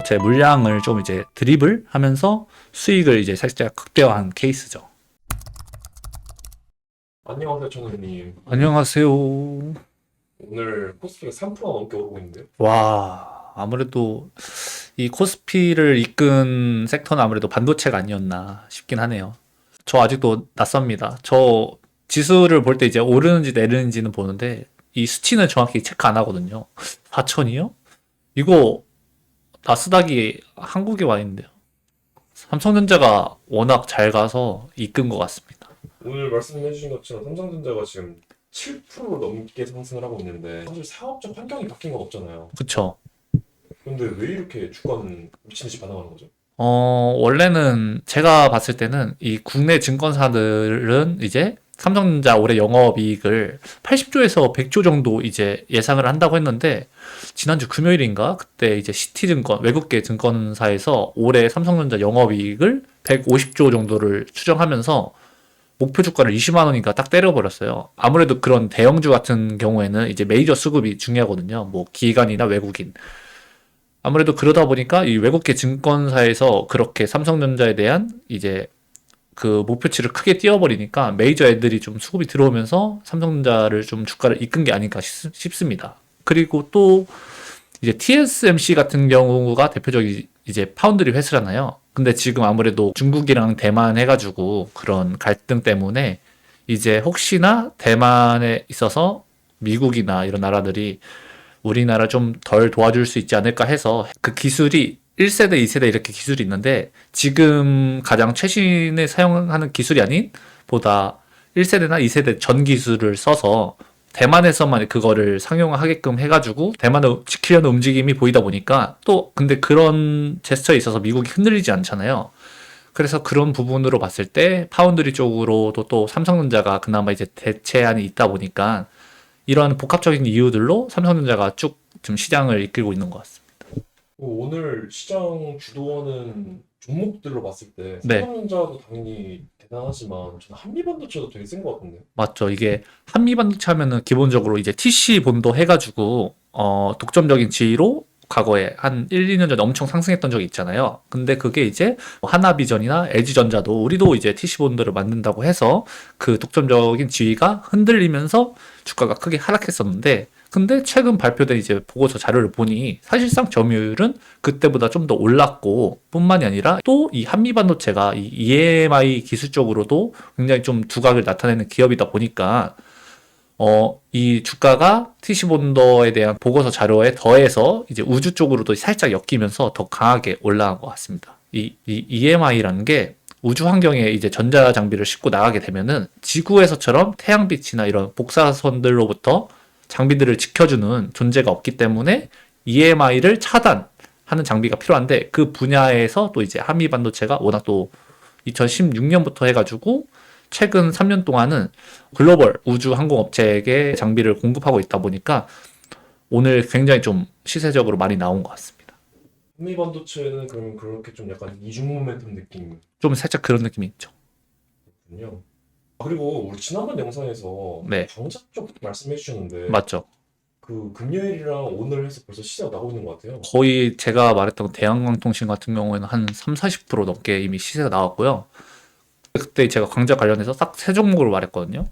제 물량을 좀 이제 드립을 하면서 수익을 이제 살짝 극대화한 케이스죠. 안녕하세요, 천우님. 안녕하세요. 오늘 코스피가 3% 넘게 오르고 있는데요. 와, 아무래도 이 코스피를 이끈 섹터는 아무래도 반도체가 아니었나 싶긴 하네요. 저 아직도 낯섭니다. 저 지수를 볼 때 이제 오르는지 내리는지는 보는데 이 수치는 정확히 체크 안 하거든요. 4천이요? 이거 나스닥이 한국에 와 있는데요. 삼성전자가 워낙 잘 가서 이끈 것 같습니다. 오늘 말씀해 주신 것처럼 삼성전자가 지금 7% 넘게 상승을 하고 있는데 사실 사업적 환경이 바뀐 건 없잖아요. 그쵸? 근데 왜 이렇게 주가는 미친 듯이 반응하는 거죠? 원래는 제가 봤을 때는 이 국내 증권사들은 이제 삼성전자 올해 영업이익을 80조에서 100조 정도 이제 예상을 한다고 했는데 지난주 금요일인가 그때 이제 시티증권 외국계 증권사에서 올해 삼성전자 영업이익을 150조 정도를 추정하면서 목표 주가를 20만 원인가 딱 때려버렸어요. 아무래도 그런 대형주 같은 경우에는 이제 메이저 수급이 중요하거든요. 뭐 기관이나 외국인. 아무래도 그러다 보니까 이 외국계 증권사에서 그렇게 삼성전자에 대한 이제 그 목표치를 크게 띄워버리니까 메이저 애들이 좀 수급이 들어오면서 삼성전자를 좀 주가를 이끈 게 아닌가 싶습니다. 그리고 또 이제 TSMC 같은 경우가 대표적인 이제 파운드리 회사잖아요. 근데 지금 아무래도 중국이랑 대만 해가지고 그런 갈등 때문에 이제 혹시나 대만에 있어서 미국이나 이런 나라들이 우리나라 좀 덜 도와줄 수 있지 않을까 해서 그 기술이 1세대, 2세대 이렇게 기술이 있는데 지금 가장 최신에 사용하는 기술이 아닌 보다 1세대나 2세대 전 기술을 써서 대만에서만 그거를 상용하게끔 해가지고 대만을 지키려는 움직임이 보이다 보니까 또 근데 그런 제스처에 있어서 미국이 흔들리지 않잖아요. 그래서 그런 부분으로 봤을 때 파운드리 쪽으로도 또 삼성전자가 그나마 이제 대체안이 있다 보니까 이런 복합적인 이유들로 삼성전자가 쭉 좀 시장을 이끌고 있는 것 같습니다. 오늘 시장 주도하는 종목들로 봤을 때 네, 삼성전자도 당연히 대단하지만 저는 한미반도체도 되게 센 것 같은데. 맞죠. 이게 한미반도체 하면은 기본적으로 이제 TC 본도 해가지고 독점적인 지위로 과거에 한 1, 2년 전에 엄청 상승했던 적이 있잖아요. 근데 그게 이제 하나비전이나 LG전자도 우리도 이제 TC 본드를 만든다고 해서 그 독점적인 지위가 흔들리면서 주가가 크게 하락했었는데 근데 최근 발표된 이제 보고서 자료를 보니 사실상 점유율은 그때보다 좀 더 올랐고 뿐만이 아니라 또 이 한미반도체가 이 EMI 기술적으로도 굉장히 좀 두각을 나타내는 기업이다 보니까 이 주가가 TC본더에 대한 보고서 자료에 더해서 이제 우주 쪽으로도 살짝 엮이면서 더 강하게 올라간 것 같습니다. 이 EMI라는 게 우주 환경에 이제 전자 장비를 싣고 나가게 되면은 지구에서처럼 태양빛이나 이런 복사선들로부터 장비들을 지켜주는 존재가 없기 때문에 EMI를 차단하는 장비가 필요한데 그 분야에서 또 이제 한미 반도체가 워낙 또 2016년부터 해가지고 최근 3년 동안은 글로벌 우주 항공업체에게 장비를 공급하고 있다 보니까 오늘 굉장히 좀 시세적으로 많이 나온 것 같습니다. 한미반도체는 그러면 그렇게 좀 약간 이중 모멘텀 느낌이군요. 좀 살짝 그런 느낌이 있죠. 그리고 우리 지난번 영상에서 네, 광자 쪽 말씀해 주셨는데 맞죠. 그 금요일이랑 오늘 해서 벌써 시세가 나오고 있는 것 같아요. 거의 제가 말했던 대한광통신 같은 경우에는 한 3, 40% 넘게 이미 시세가 나왔고요. 그때 제가 광자 관련해서 딱 세 종목으로 말했거든요.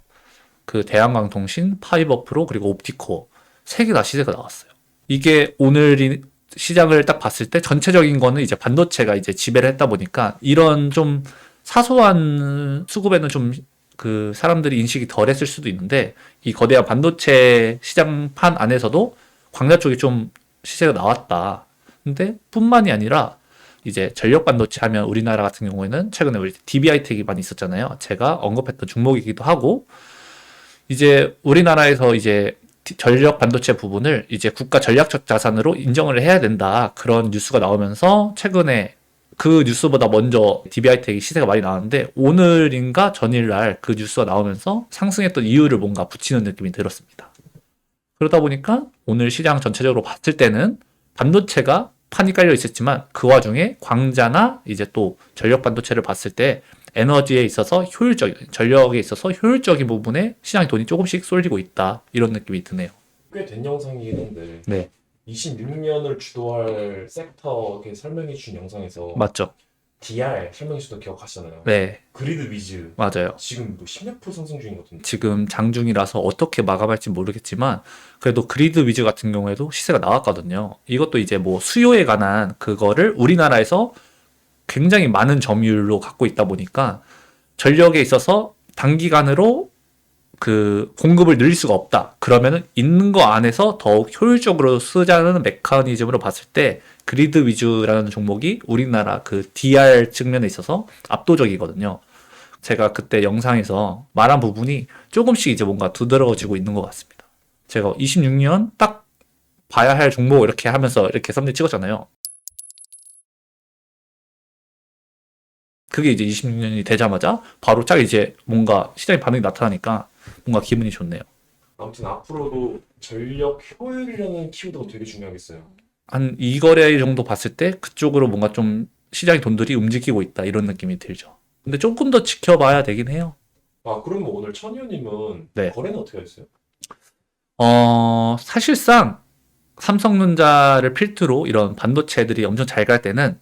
그 대한광통신, 파이버프로, 그리고 옵티코어 세 개 다 시세가 나왔어요. 이게 오늘 시장을 딱 봤을 때 전체적인 거는 이제 반도체가 이제 지배를 했다 보니까 이런 좀 사소한 수급에는 좀 그 사람들이 인식이 덜 했을 수도 있는데 이 거대한 반도체 시장판 안에서도 광자 쪽이 좀 시세가 나왔다. 근데 뿐만이 아니라 이제 전력 반도체 하면 우리나라 같은 경우에는 최근에 우리 DBI텍이 많이 있었잖아요. 제가 언급했던 종목이기도 하고 이제 우리나라에서 이제 전력 반도체 부분을 이제 국가 전략적 자산으로 인정을 해야 된다. 그런 뉴스가 나오면서 최근에 그 뉴스보다 먼저 DBI텍이 시세가 많이 나왔는데 오늘인가 전일날 그 뉴스가 나오면서 상승했던 이유를 뭔가 붙이는 느낌이 들었습니다. 그러다 보니까 오늘 시장 전체적으로 봤을 때는 반도체가 판이 깔려 있었지만 그 와중에 광자나 이제 또 전력 반도체를 봤을 때 에너지에 있어서 효율적인, 전력에 있어서 효율적인 부분에 시장의 돈이 조금씩 쏠리고 있다. 이런 느낌이 드네요. 꽤 된 영상이긴 한데 네. 26년을 주도할 섹터 이렇게 설명해 준 영상에서 맞죠? DR 설명해 주도 기억하시잖아요. 네, 그리드 위즈 맞아요. 지금 뭐 10몇 프로 상승 중인 것 같은데. 지금 장중이라서 어떻게 마감할지 모르겠지만 그래도 그리드 위즈 같은 경우에도 시세가 나왔거든요. 이것도 이제 뭐 수요에 관한 그거를 우리나라에서 굉장히 많은 점유율로 갖고 있다 보니까 전력에 있어서 단기간으로 그 공급을 늘릴 수가 없다. 그러면은 있는 거 안에서 더욱 효율적으로 쓰자는 메커니즘으로 봤을 때 그리드 위주라는 종목이 우리나라 그 DR 측면에 있어서 압도적이거든요. 제가 그때 영상에서 말한 부분이 조금씩 이제 뭔가 두드러지고 있는 것 같습니다. 제가 26년 딱 봐야 할 종목 이렇게 하면서 이렇게 썸네일 찍었잖아요. 그게 이제 26년이 되자마자 바로 짝 이제 뭔가 시장의 반응이 나타나니까 뭔가 기분이 좋네요. 아무튼 앞으로도 전력 효율이라는 키워드가 되게 중요하겠어요. 한 2거래 정도 봤을 때 그쪽으로 뭔가 좀 시장의 돈들이 움직이고 있다 이런 느낌이 들죠. 근데 조금 더 지켜봐야 되긴 해요. 아, 그러면 오늘 천희원님은 네. 거래는 어떻게 하셨어요? 사실상 삼성전자를 필두로 이런 반도체들이 엄청 잘 갈 때는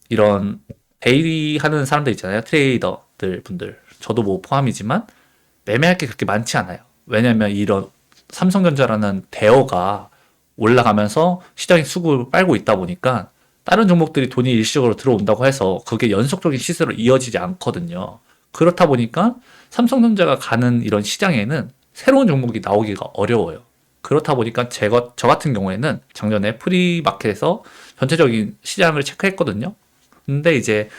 이런 데일리 하는 사람들 있잖아요. 트레이더들 분들. 저도 뭐 포함이지만 매매할 게 그렇게 많지 않아요. 왜냐면 이런 삼성전자라는 대어가 올라가면서 시장의 수급을 빨고 있다 보니까 다른 종목들이 돈이 일시적으로 들어온다고 해서 그게 연속적인 시세로 이어지지 않거든요. 그렇다 보니까 삼성전자가 가는 이런 시장에는 새로운 종목이 나오기가 어려워요. 그렇다 보니까 저 같은 경우에는 작년에 프리마켓에서 전체적인 시장을 체크했거든요. 근데 이제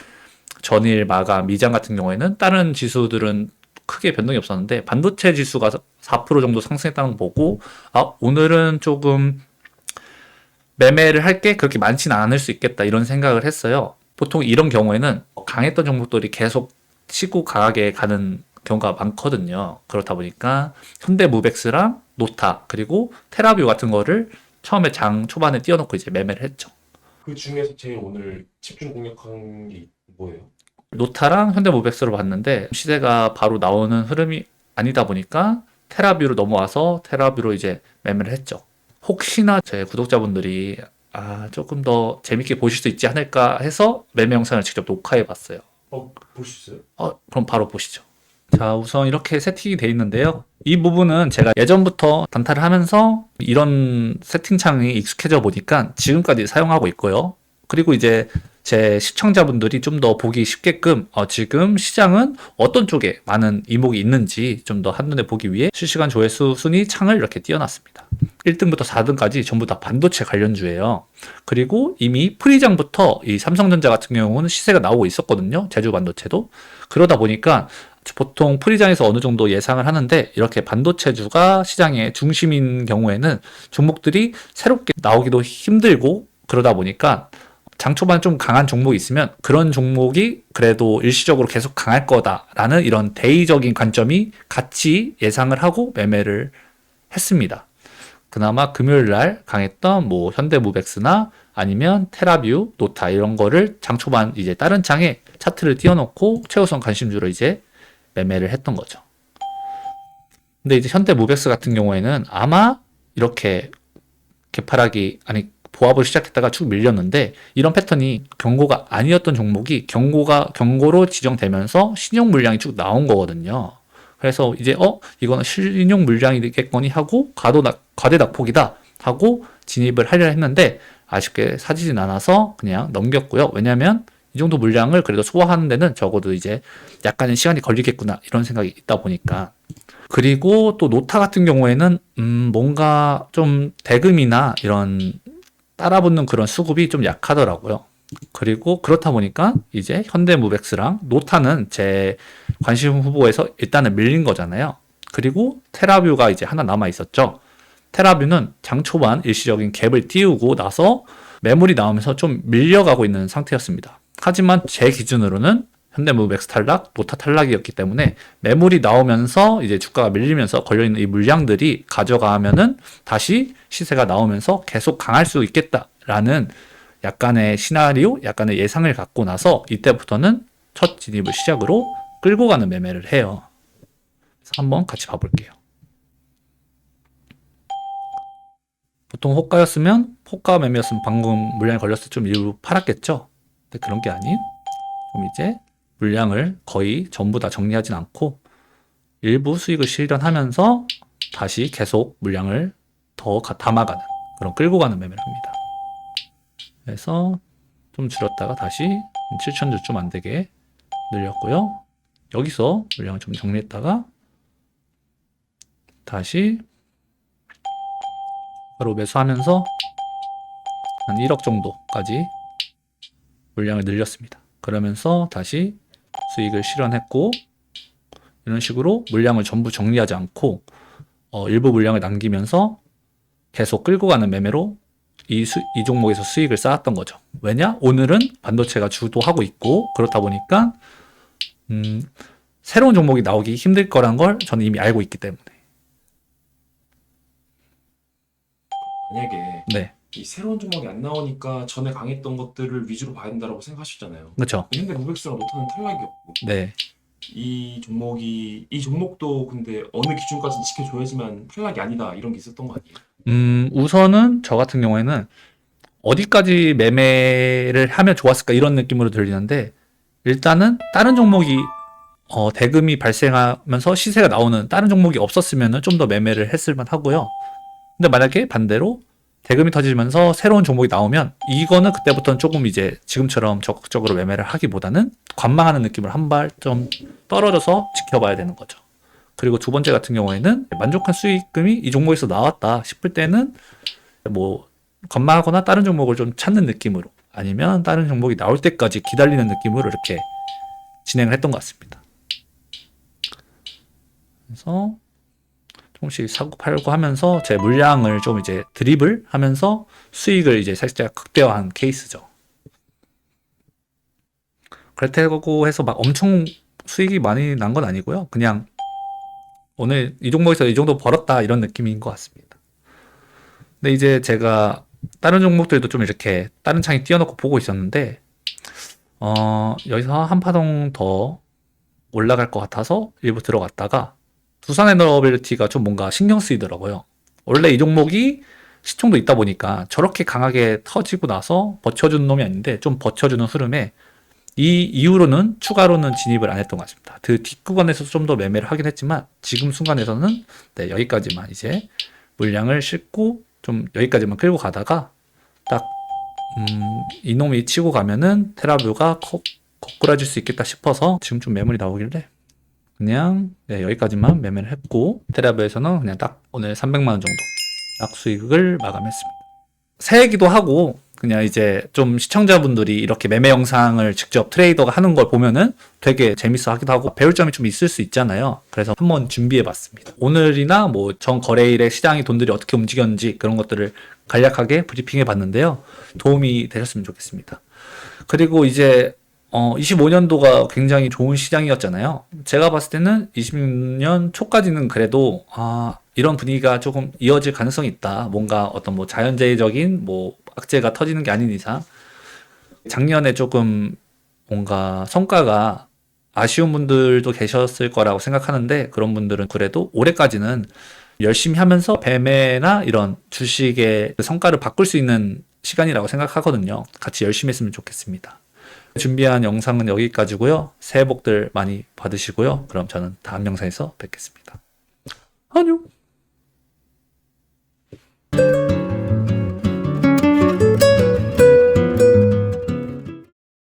전일 마감 미장 같은 경우에는 다른 지수들은 크게 변동이 없었는데 반도체 지수가 4% 정도 상승했다는 거 보고 오늘은 조금 매매를 할 게 그렇게 많지는 않을 수 있겠다 이런 생각을 했어요. 보통 이런 경우에는 강했던 종목들이 계속 치고 강하게 가는 경우가 많거든요. 그렇다 보니까 현대무벡스랑 노타 그리고 테라뷰 같은 거를 처음에 장 초반에 띄워놓고 이제 매매를 했죠. 그 중에서 제일 오늘 집중 공략한 게 뭐예요? 노타랑 현대모백스로 봤는데 시세가 바로 나오는 흐름이 아니다 보니까 테라뷰로 넘어와서 테라뷰로 이제 매매를 했죠. 혹시나 제 구독자분들이 조금 더 재밌게 보실 수 있지 않을까 해서 매매 영상을 직접 녹화해 봤어요. 볼 수 있어요? 그럼 바로 보시죠. 자, 우선 이렇게 세팅이 되어 있는데요. 이 부분은 제가 예전부터 단타를 하면서 이런 세팅창이 익숙해져 보니까 지금까지 사용하고 있고요. 그리고 이제 제 시청자분들이 좀 더 보기 쉽게끔 지금 시장은 어떤 쪽에 많은 이목이 있는지 좀 더 한눈에 보기 위해 실시간 조회수 순위 창을 이렇게 띄워놨습니다. 1등부터 4등까지 전부 다 반도체 관련주예요. 그리고 이미 프리장부터 이 삼성전자 같은 경우는 시세가 나오고 있었거든요. 제주 반도체도. 그러다 보니까 보통 프리장에서 어느 정도 예상을 하는데 이렇게 반도체주가 시장의 중심인 경우에는 종목들이 새롭게 나오기도 힘들고 그러다 보니까 장 초반 좀 강한 종목이 있으면 그런 종목이 그래도 일시적으로 계속 강할 거다라는 이런 대의적인 관점이 같이 예상을 하고 매매를 했습니다. 그나마 금요일 날 강했던 뭐 현대무벡스나 아니면 테라뷰, 노타 이런 거를 장 초반 이제 다른 장에 차트를 띄워놓고 최우선 관심주로 이제 매매를 했던 거죠. 근데 이제 현대무벡스 같은 경우에는 아마 이렇게 개파락이 보합을 시작했다가 쭉 밀렸는데 이런 패턴이 경고가 아니었던 종목이 경고로 지정되면서 신용 물량이 쭉 나온 거거든요. 그래서 이제 이거는 신용 물량이겠거니 하고 과대 낙폭이다 하고 진입을 하려 했는데 아쉽게 사지진 않아서 그냥 넘겼고요. 왜냐하면 이 정도 물량을 그래도 소화하는 데는 적어도 이제 약간의 시간이 걸리겠구나 이런 생각이 있다 보니까. 그리고 또 노타 같은 경우에는 뭔가 좀 대금이나 이런 따라붙는 그런 수급이 좀 약하더라고요. 그리고 그렇다 보니까 이제 현대무벡스랑 노타는 제 관심 후보에서 일단은 밀린 거잖아요. 그리고 테라뷰가 이제 하나 남아 있었죠. 테라뷰는 장 초반 일시적인 갭을 띄우고 나서 매물이 나오면서 좀 밀려가고 있는 상태였습니다. 하지만 제 기준으로는 현대무벡스 탈락, 노타 탈락이었기 때문에 매물이 나오면서 이제 주가가 밀리면서 걸려있는 이 물량들이 가져가면은 다시 시세가 나오면서 계속 강할 수 있겠다라는 약간의 시나리오, 약간의 예상을 갖고 나서 이때부터는 첫 진입을 시작으로 끌고 가는 매매를 해요. 그래서 한번 같이 봐볼게요. 보통 호가였으면 호가 매매였으면 방금 물량이 걸렸을 때 좀 일부 팔았겠죠. 근데 그런 게 아닌 좀 이제 물량을 거의 전부 다 정리하진 않고 일부 수익을 실현하면서 다시 계속 물량을 더 담아가는 그런 끌고 가는 매매를 합니다. 그래서 좀 줄였다가 다시 7,000주 좀 안 되게 늘렸고요. 여기서 물량을 좀 정리했다가 다시 바로 매수하면서 한 1억 정도까지 물량을 늘렸습니다. 그러면서 다시 수익을 실현했고 이런 식으로 물량을 전부 정리하지 않고 일부 물량을 남기면서 계속 끌고 가는 매매로 이 종목에서 수익을 쌓았던 거죠. 왜냐? 오늘은 반도체가 주도하고 있고 그렇다 보니까 새로운 종목이 나오기 힘들 거란 걸 저는 이미 알고 있기 때문에. 만약에 네, 이 새로운 종목이 안 나오니까 전에 강했던 것들을 위주로 봐야 된다고 생각하셨잖아요. 그렇죠. 근데 로백스랑 노트는 탈락이 없고 네, 이 종목도 근데 어느 기준까지 지켜줘야지만 탈락이 아니다 이런 게 있었던 거 아니에요? 우선은 저 같은 경우에는 어디까지 매매를 하면 좋았을까 이런 느낌으로 들리는데 일단은 다른 종목이 대금이 발생하면서 시세가 나오는 다른 종목이 없었으면 좀 더 매매를 했을 만하고요. 근데 만약에 반대로 대금이 터지면서 새로운 종목이 나오면 이거는 그때부터는 조금 이제 지금처럼 적극적으로 매매를 하기보다는 관망하는 느낌을 한 발 좀 떨어져서 지켜봐야 되는 거죠. 그리고 두 번째 같은 경우에는 만족한 수익금이 이 종목에서 나왔다 싶을 때는 뭐 관망하거나 다른 종목을 좀 찾는 느낌으로 아니면 다른 종목이 나올 때까지 기다리는 느낌으로 이렇게 진행을 했던 것 같습니다. 그래서 조금씩 사고 팔고 하면서 제 물량을 좀 이제 드립을 하면서 수익을 이제 살짝 극대화한 케이스죠. 그렇다고 해서 막 엄청 수익이 많이 난 건 아니고요. 그냥 오늘 이 종목에서 이 정도 벌었다 이런 느낌인 것 같습니다. 근데 이제 제가 다른 종목들도 좀 이렇게 다른 창에 띄워놓고 보고 있었는데 여기서 한 파동 더 올라갈 것 같아서 일부 들어갔다가 두산에너빌리티가 좀 뭔가 신경 쓰이더라고요. 원래 이 종목이 시총도 있다 보니까 저렇게 강하게 터지고 나서 버텨주는 놈이 아닌데 좀 버텨주는 흐름에 이 이후로는 추가로는 진입을 안 했던 것 같습니다. 그 뒷구간에서 좀 더 매매를 하긴 했지만 지금 순간에서는 네, 여기까지만 이제 물량을 싣고 좀 여기까지만 끌고 가다가 딱 이놈이 치고 가면은 테라뷰가 거꾸라질 수 있겠다 싶어서 지금 좀 매물이 나오길래 그냥 네, 여기까지만 매매를 했고 테라뷰에서는 그냥 딱 오늘 300만 원 정도 딱 수익을 마감했습니다. 새해기도 하고 그냥 이제 좀 시청자분들이 이렇게 매매 영상을 직접 트레이더가 하는 걸 보면은 되게 재밌어 하기도 하고 배울 점이 좀 있을 수 있잖아요. 그래서 한번 준비해 봤습니다. 오늘이나 뭐 전 거래일에 시장의 돈들이 어떻게 움직였는지 그런 것들을 간략하게 브리핑해 봤는데요. 도움이 되셨으면 좋겠습니다. 그리고 이제 25년도가 굉장히 좋은 시장이었잖아요. 제가 봤을 때는 20년 초까지는 그래도 이런 분위기가 조금 이어질 가능성이 있다. 뭔가 어떤 뭐 자연재해적인 뭐 악재가 터지는 게 아닌 이상 작년에 조금 뭔가 성과가 아쉬운 분들도 계셨을 거라고 생각하는데 그런 분들은 그래도 올해까지는 열심히 하면서 매매나 이런 주식의 성과를 바꿀 수 있는 시간이라고 생각하거든요. 같이 열심히 했으면 좋겠습니다. 준비한 영상은 여기까지고요. 새해 복들 많이 받으시고요. 그럼 저는 다음 영상에서 뵙겠습니다. 안녕.